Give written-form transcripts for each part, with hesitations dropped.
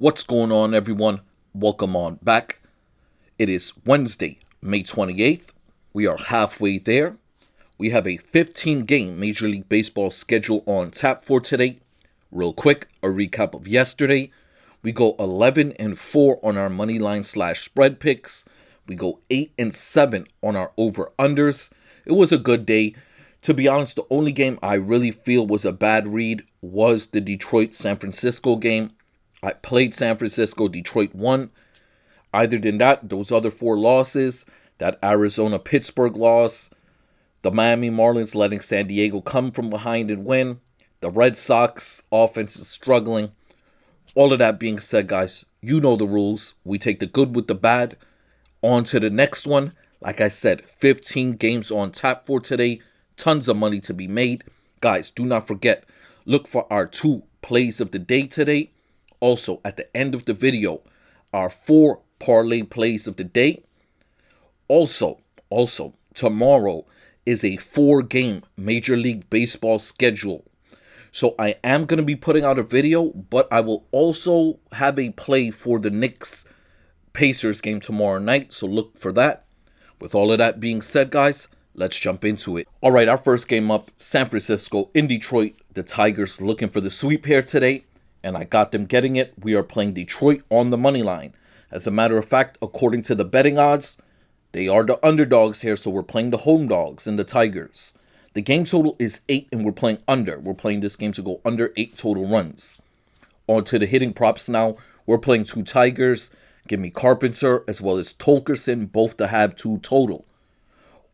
What's going on, everyone? Welcome on back. It is Wednesday, May 28th. We are halfway there. We have a 15-game Major League Baseball schedule on tap for today. Real quick, a recap of yesterday. We go 11-4 on our money line / spread picks. We go 8-7 on our over-unders. It was a good day. To be honest, the only game I really feel was a bad read was the Detroit-San Francisco game. I played San Francisco, Detroit won. Other than that, those other four losses, that Arizona-Pittsburgh loss, the Miami Marlins letting San Diego come from behind and win, the Red Sox offense is struggling. All of that being said, guys, you know the rules. We take the good with the bad. On to the next one. Like I said, 15 games on tap for today. Tons of money to be made. Guys, do not forget, look for our 2 plays of the day today. Also, at the end of the video, our 4 parlay plays of the day. Also, tomorrow is a 4-game Major League Baseball schedule. So I am going to be putting out a video, but I will also have a play for the Knicks-Pacers game tomorrow night. So look for that. With all of that being said, guys, let's jump into it. All right, our first game up, San Francisco in Detroit. The Tigers looking for the sweep here today. And I got them getting it. We are playing Detroit on the money line. As a matter of fact, according to the betting odds, they are the underdogs here, so we're playing the home dogs and the Tigers. The game total is 8, and we're playing under. We're playing this game to go under 8 total runs. On to the hitting props now. We're playing 2 Tigers. Give me Carpenter as well as Tolkerson, both to have 2 total.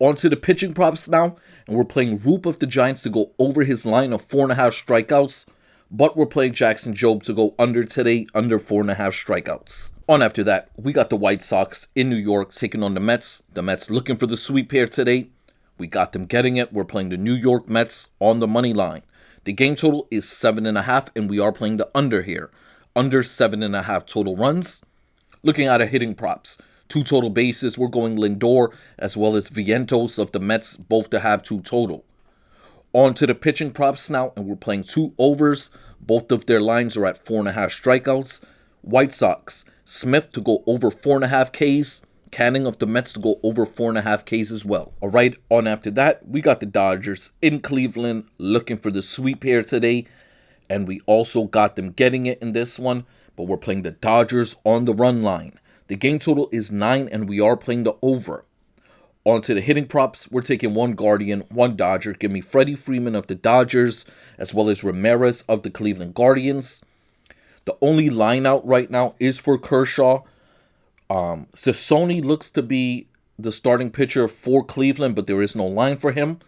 On to the pitching props now, and we're playing Roop of the Giants to go over his line of 4.5 strikeouts. But we're playing Jackson Jobe to go under today, under 4.5 strikeouts. On after that, we got the White Sox in New York taking on the Mets. The Mets looking for the sweep here today. We got them getting it. We're playing the New York Mets on the money line. The game total is 7.5, and we are playing the under here. Under 7.5 total runs. Looking at our hitting props. 2 total bases. We're going Lindor as well as Vientos of the Mets, both to have 2 total. On to the pitching props now, and we're playing 2 overs. Both of their lines are at 4.5 strikeouts. White Sox, Smith to go over 4.5 Ks. Canning of the Mets to go over 4.5 Ks as well. All right, on after that, we got the Dodgers in Cleveland looking for the sweep here today. And we also got them getting it in this one, but we're playing the Dodgers on the run line. The game total is 9, and we are playing the over. On to the hitting props, we're taking 1 Guardian, 1 Dodger. Give me Freddie Freeman of the Dodgers, as well as Ramirez of the Cleveland Guardians. The only line out right now is for Kershaw. Sissoni looks to be the starting pitcher for Cleveland, but there is no line for him.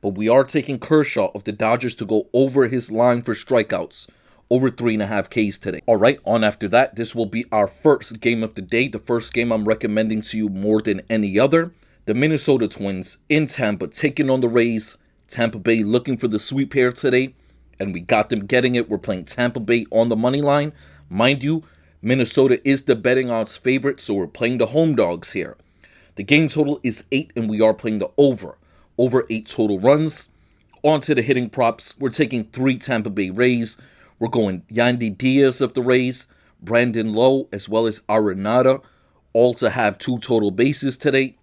But we are taking Kershaw of the Dodgers to go over his line for strikeouts, over 3.5 Ks today. All right, on after that, this will be our first game of the day. The first game I'm recommending to you more than any other. The Minnesota Twins in Tampa taking on the Rays. Tampa Bay looking for the sweep here today. And we got them getting it. We're playing Tampa Bay on the money line. Mind you, Minnesota is the betting odds favorite, so we're playing the home dogs here. The game total is 8, and we are playing the over. Over 8 total runs. On to the hitting props. We're taking 3 Tampa Bay Rays. We're going Yandy Diaz of the Rays. Brandon Lowe as well as Arenado. All to have 2 total bases today.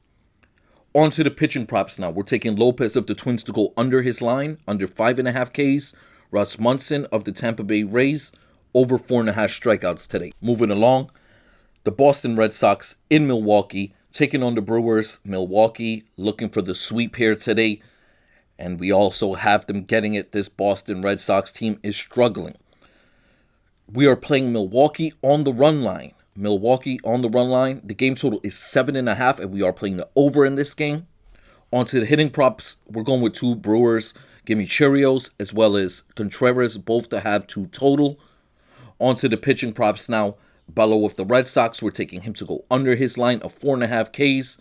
On to the pitching props now. We're taking Lopez of the Twins to go under his line, under 5.5 Ks. Russ Munson of the Tampa Bay Rays, over 4.5 strikeouts today. Moving along, the Boston Red Sox in Milwaukee, taking on the Brewers. Milwaukee looking for the sweep here today. And we also have them getting it. This Boston Red Sox team is struggling. We are playing Milwaukee on the run line. Milwaukee on the run line. The game total is 7.5, and we are playing the over in this game. On to the hitting props. We're going with 2 Brewers. Give me Cheerios as well as Contreras, both to have 2 total. On to the pitching props now. Bello of the Red Sox, we're taking him to go under his line of 4.5 Ks.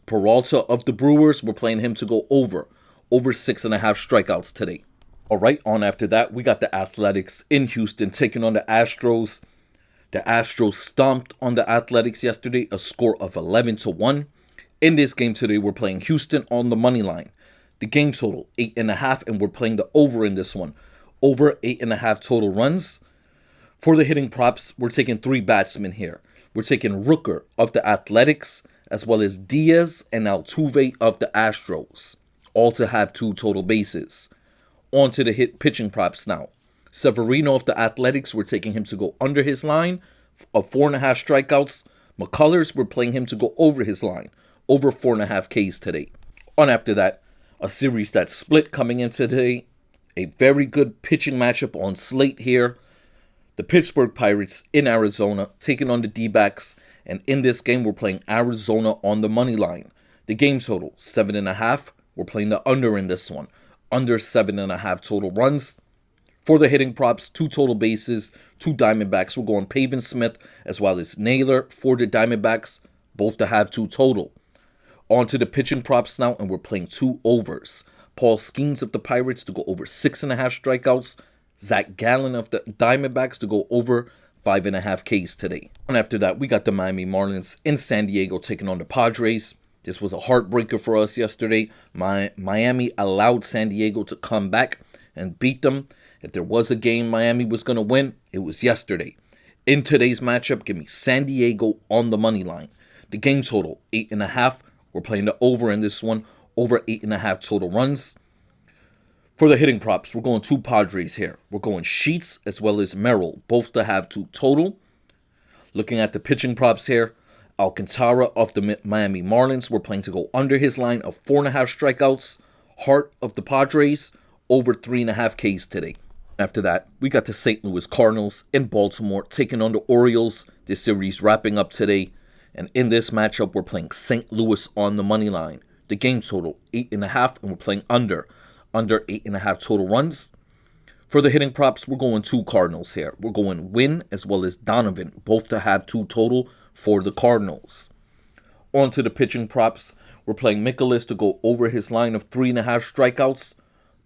Peralta of the Brewers, we're playing him to go over 6.5 strikeouts today. All right, on after that, we got the Athletics in Houston taking on the Astros. The Astros stomped on the Athletics yesterday, a score of 11-1. In this game today, we're playing Houston on the money line. The game total, 8.5, and we're playing the over in this one. Over 8.5 total runs. For the hitting props, we're taking 3 batsmen here. We're taking Rooker of the Athletics, as well as Diaz and Altuve of the Astros, all to have 2 total bases. On to the pitching props now. Severino of the Athletics, we're taking him to go under his line of 4.5 strikeouts. McCullers, we're playing him to go over his line, over 4.5 Ks today. On after that, a series that's split coming in today. A very good pitching matchup on slate here. The Pittsburgh Pirates in Arizona taking on the D-backs. And in this game, we're playing Arizona on the money line. The game total, 7.5. We're playing the under in this one. Under 7.5 total runs. For the hitting props, 2 total bases, 2 Diamondbacks. We're going Pavin Smith as well as Naylor for the Diamondbacks, both to have 2 total. On to the pitching props now, and we're playing 2 overs. Paul Skeens of the Pirates to go over 6.5 strikeouts. Zach Gallen of the Diamondbacks to go over 5.5 Ks today. And after that, we got the Miami Marlins in San Diego taking on the Padres. This was a heartbreaker for us yesterday. Miami allowed San Diego to come back and beat them. If there was a game Miami was going to win, it was yesterday. In today's matchup, give me San Diego on the money line. The game total, 8.5. We're playing the over in this one, over 8.5 total runs. For the hitting props, we're going 2 Padres here. We're going Sheets as well as Merrill, both to have 2 total. Looking at the pitching props here, Alcantara of the Miami Marlins, we're playing to go under his line of 4.5 strikeouts. Hart of the Padres, over 3.5 Ks today. After that, we got the St. Louis Cardinals in Baltimore taking on the Orioles. This series wrapping up today. And in this matchup, we're playing St. Louis on the money line. The game total, 8.5, and we're playing under 8.5 total runs. For the hitting props, we're going 2 Cardinals here. We're going Wynn as well as Donovan, both to have 2 total for the Cardinals. On to the pitching props, we're playing Mikolas to go over his line of 3.5 strikeouts.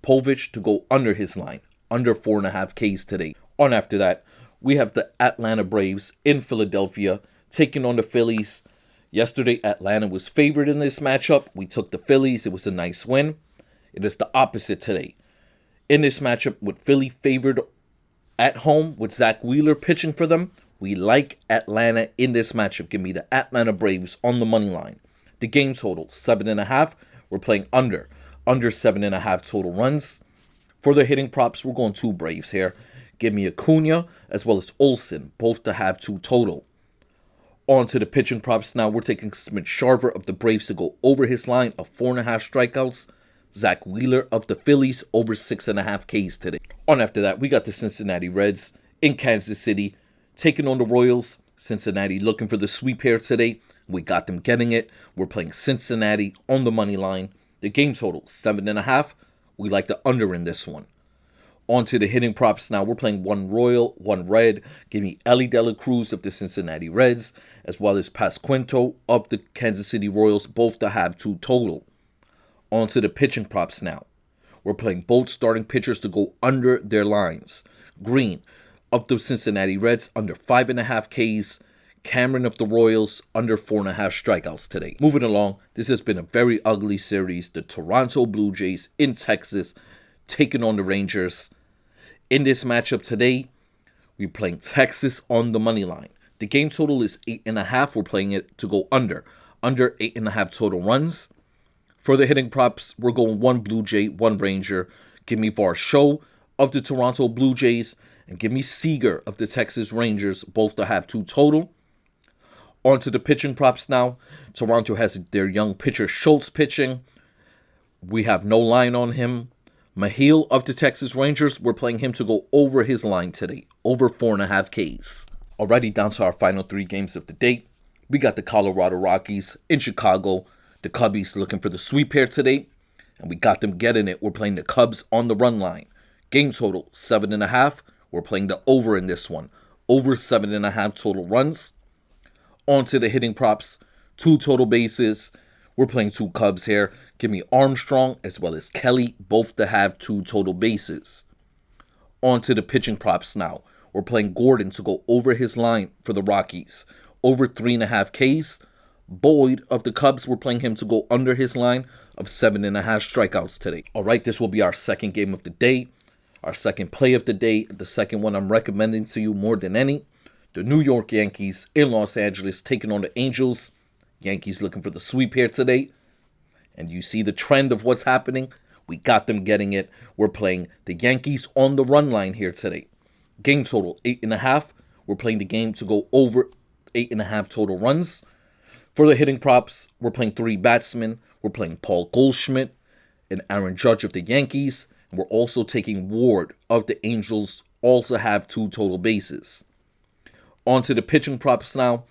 Povich to go under his line, under 4.5 Ks today. On after that, we have the Atlanta Braves in Philadelphia taking on the Phillies. Yesterday, Atlanta was favored in this matchup. We took the Phillies. It was a nice win. It is the opposite today. In this matchup, with Philly favored at home with Zach Wheeler pitching for them, we like Atlanta in this matchup. Give me the Atlanta Braves on the money line. The game total, 7.5. We're playing under 7.5 total runs. For the hitting props, we're going 2 Braves here. Give me Acuna as well as Olsen, both to have 2 total. On to the pitching props now. We're taking Smith-Shawver of the Braves to go over his line of 4.5 strikeouts. Zach Wheeler of the Phillies over 6.5 Ks today. On after that, we got the Cincinnati Reds in Kansas City taking on the Royals. Cincinnati looking for the sweep here today. We got them getting it. We're playing Cincinnati on the money line. The game total, 7.5. We like the under in this one. On to the hitting props now. We're playing 1 Royal, 1 Red. Give me Elly De La Cruz of the Cincinnati Reds, as well as Pasquinto of the Kansas City Royals, both to have 2 total. On to the pitching props now. We're playing both starting pitchers to go under their lines. Green of the Cincinnati Reds, under 5.5 Ks. Cameron of the Royals, under 4.5 strikeouts today. Moving along, this has been a very ugly series. The Toronto Blue Jays in Texas taking on the Rangers. In this matchup today, we're playing Texas on the money line. The game total is 8.5. We're playing it to go under 8.5 total runs. For the hitting props, we're going 1 Blue Jay, 1 Ranger. Give me Varsho of the Toronto Blue Jays, and give me Seager of the Texas Rangers, both to have 2 total. On to the pitching props now. Toronto has their young pitcher Schultz pitching. We have no line on him. Mahil of the Texas Rangers, we're playing him to go over his line today, over 4.5 Ks. Alrighty, down to our final 3 games of the day. We got the Colorado Rockies in Chicago. The Cubbies looking for the sweep here today, and we got them getting it. We're playing the Cubs on the run line. Game total, 7.5. We're playing the over in this one, over 7.5 total runs. On to the hitting props, 2 total bases. We're playing 2 Cubs here. Give me Armstrong as well as Kelly, both to have 2 total bases. On to the pitching props now. We're playing Gordon to go over his line for the Rockies, over 3.5 Ks. Boyd of the Cubs, we're playing him to go under his line of 7.5 strikeouts today. All right, this will be our second game of the day. Our second play of the day, the second one I'm recommending to you more than any, the New York Yankees in Los Angeles taking on the Angels. Yankees looking for the sweep here today. And you see the trend of what's happening. We got them getting it. We're playing the Yankees on the run line here today. Game total, 8.5. We're playing the game to go over 8.5 total runs. For the hitting props, we're playing 3 batsmen. We're playing Paul Goldschmidt and Aaron Judge of the Yankees. And we're also taking Ward of the Angels, also have 2 total bases. On to the pitching props now.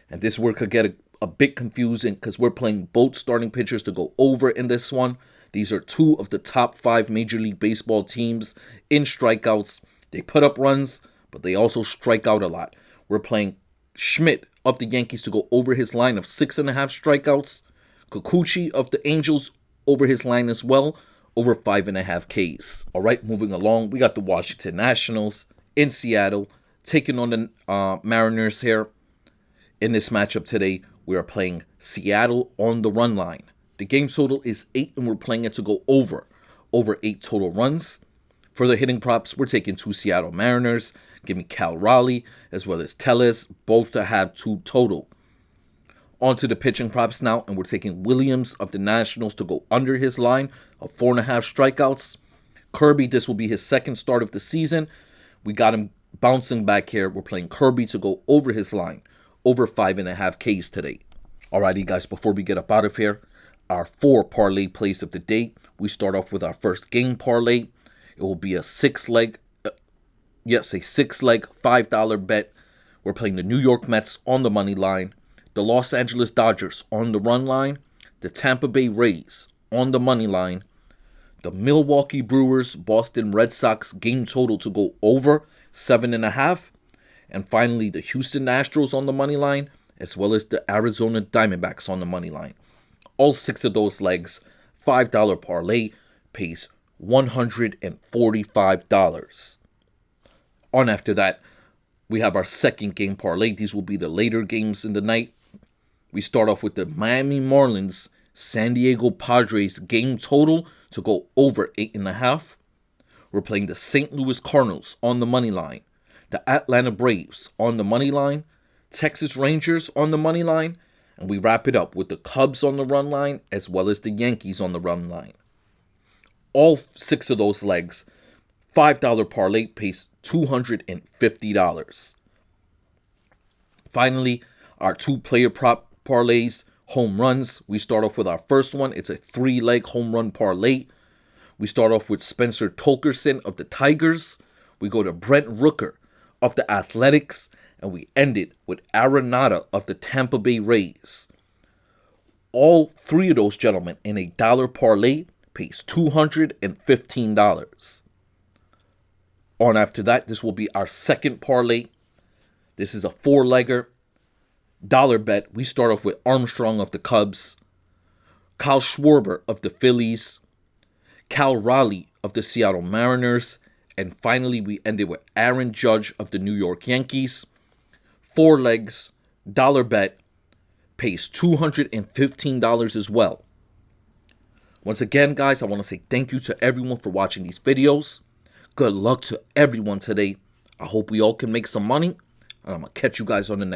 And this word could get a bit confusing because we're playing both starting pitchers to go over in this one. These are 2 of the top 5 Major League Baseball teams in strikeouts. They put up runs, but they also strike out a lot. We're playing Schmidt of the Yankees to go over his line of 6.5 strikeouts. Kikuchi of the Angels over his line as well, over 5.5 Ks. All right, moving along, we got the Washington Nationals in Seattle taking on the Mariners here. In this matchup today, we are playing Seattle on the run line. The game total is 8, and we're playing it to go over 8 total runs. For the hitting props, we're taking 2 Seattle Mariners. Give me Cal Raleigh as well as Tellez, both to have 2 total. On to the pitching props now, and we're taking Williams of the Nationals to go under his line of 4.5 strikeouts. Kirby, this will be his second start of the season. We got him bouncing back here. We're playing Kirby to go over his line, over 5.5 Ks today. Alrighty, guys, before we get up out of here, our 4 parlay plays of the day. We start off with our first game parlay. It will be a 6-leg, $5 bet. We're playing the New York Mets on the money line, the Los Angeles Dodgers on the run line, the Tampa Bay Rays on the money line, the Milwaukee Brewers, Boston Red Sox game total to go over 7.5, and finally the Houston Astros on the money line, as well as the Arizona Diamondbacks on the money line. All 6 of those legs, $5 parlay, pays $145. On after that, we have our second game parlay. These will be the later games in the night. We start off with the Miami Marlins, San Diego Padres game total to go over 8.5. We're playing the St. Louis Cardinals on the money line, the Atlanta Braves on the money line, Texas Rangers on the money line, and we wrap it up with the Cubs on the run line as well as the Yankees on the run line. All 6 of those legs, $5 parlay pays $250. Finally, our 2-player prop parlays, home runs. We start off with our first one. It's a 3-leg home run parlay. We start off with Spencer Torkelson of the Tigers. We go to Brent Rooker of the Athletics. And we end it with Arenado of the Tampa Bay Rays. All 3 of those gentlemen in a dollar parlay pays $215. On after that, this will be our second parlay. This is a 4-legger dollar bet. We start off with Armstrong of the Cubs, Kyle Schwarber of the Phillies, Cal Raleigh of the Seattle Mariners, and finally we ended with Aaron Judge of the New York Yankees. 4 legs, dollar bet, pays $215 as well. Once again, guys, I want to say thank you to everyone for watching these videos. Good luck to everyone today. I hope we all can make some money. And I'm going to catch you guys on the next one.